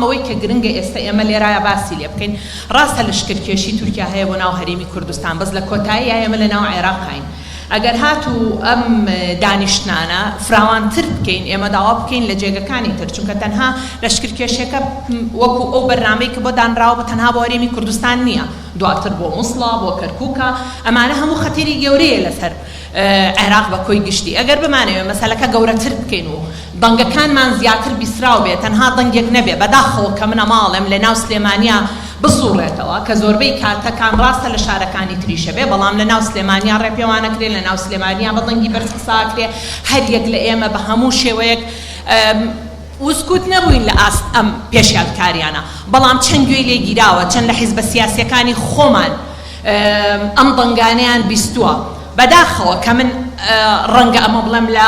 ئەوەی کە گرنگە ئێستا ئێمە لێرایە باسی لێ بکەین ڕاستە لەشکرکێشی تورکیا هەیە بۆ ناو هەرێمی کوردستان بەس لە کۆتایی ئێمە لە ناو عێراقین ئەگەر هاتوو ئەم دانیشتانە فراوانتر بکەین ئێمە داوا بکەین لە جێگەکانی تر چونکە تەنها لەشکرکێشەکە وەکو ئەو بەرنامەی کە بۆ دانراوە بە تەنها بۆ هەرێمی کوردستان نییە دواتر بۆ مووسڵا بۆ کەرکووکە ئەمانە هەموو خەتێری گەورەیە لەسەر عێراق بە کۆی گشتی ئەگەر بمانەوێ مەسەلەکە گەورەتر بکەین و دەنگەکانمان زیاتر بیسراو بێت تەنها دەنگێک نەبێ بەداخەوە کە منە ماڵم لە ناو سلێمانیا بسوڕێتەوە کە زۆربەی کاتەکان ڕاستە لە شارەکانی تریشە بێ بەڵام لە ناو سلێمانیا ڕێپێوانەکرێ لە ناو سلێمانیا بە دەنگی بەرزقساکرێ هەر یەک لە ئێمە بە هەموو شێوەیەک وسکوت نەبووین لە ئاست ئەم پێشیالکاریانە بەڵام چەند گوێی لێ گیراوە چەند لە حیزبە سیاسیەکانی خۆمان ئەم دەنگانەیان بیستووە بەداخەوە کە من ڕەنگە ئەمە بڵێم لە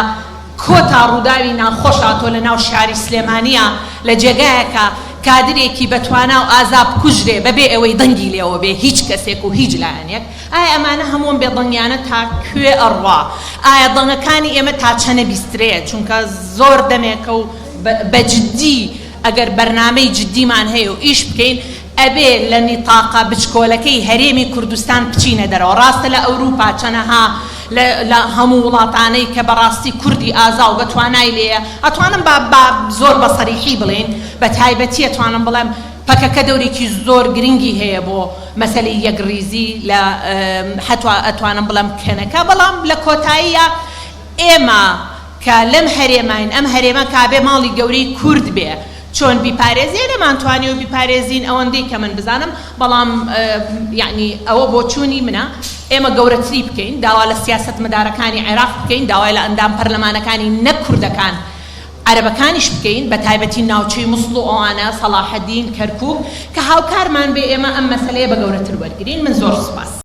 کۆتا ڕووداوی ناخۆشاتۆ لە ناو شاری سلێمانیە لە جێگایەکە کادرێکی بەتوانا و ئازا بکوژرێ بەبێ ئەوەی دەنگی لێەوە بێ هیچ کەسێک و هیچ لایەنێک ئایا ئەمانە هەمووم بێدەنگیانە تا کوێ ئەڕوا ئایا دەنگەکانی ئێمە تا چەنە بیسترێت چونکە زۆر دەمێکە و بەجددی ئەگەر بەرنامەی جددیمان هەیە و ئیش بکەین ئەبێ لە نیتاقە بچکۆلەکەی هەرێمی کوردستان بچینە دەرەوە ڕاستە لە ئەوروپا چەنەها لە هەموو وڵاتانەی کە بەڕاستی کوردی ئازا و بەتوانای لێیە ئەتوانم بە زۆر بە سەریحی بڵێن بە تایبەتی ئەتوانم بڵێم پەکەکە دەورێکی زۆر گرنگی هەیە بۆ مەسەلەی یەکڕیزی لە حتوا ئەتوانم بڵێم کەنەکە بەڵام لە کۆتاییە ئێمە کە لەم هەرێماین ئەم هەرێمە کابێ ماڵی گەورەی کورد بێ چۆن بیپارێزیە نەمانتوانی و بیپارێزین ئەوەندەی کە من بزانم بەڵام یعنی ئەوە بۆ چوونی منە ئێمە گەورەتری بکەین داوا لە سیاست مدارەکانی عێراق بکەین داوای لە ئەندام پەرلەمانەکانی نەکوردەکان عەرەبەکانیش بکەین بە تایبەتی ناوچەی مووسڵ و ئەوانە سەلاحەدین کەرکووک کە هاوکارمان بێ ئێمە ئەم مەسەلەیە بە گەورەتر وەرگرین من زۆر سوپاس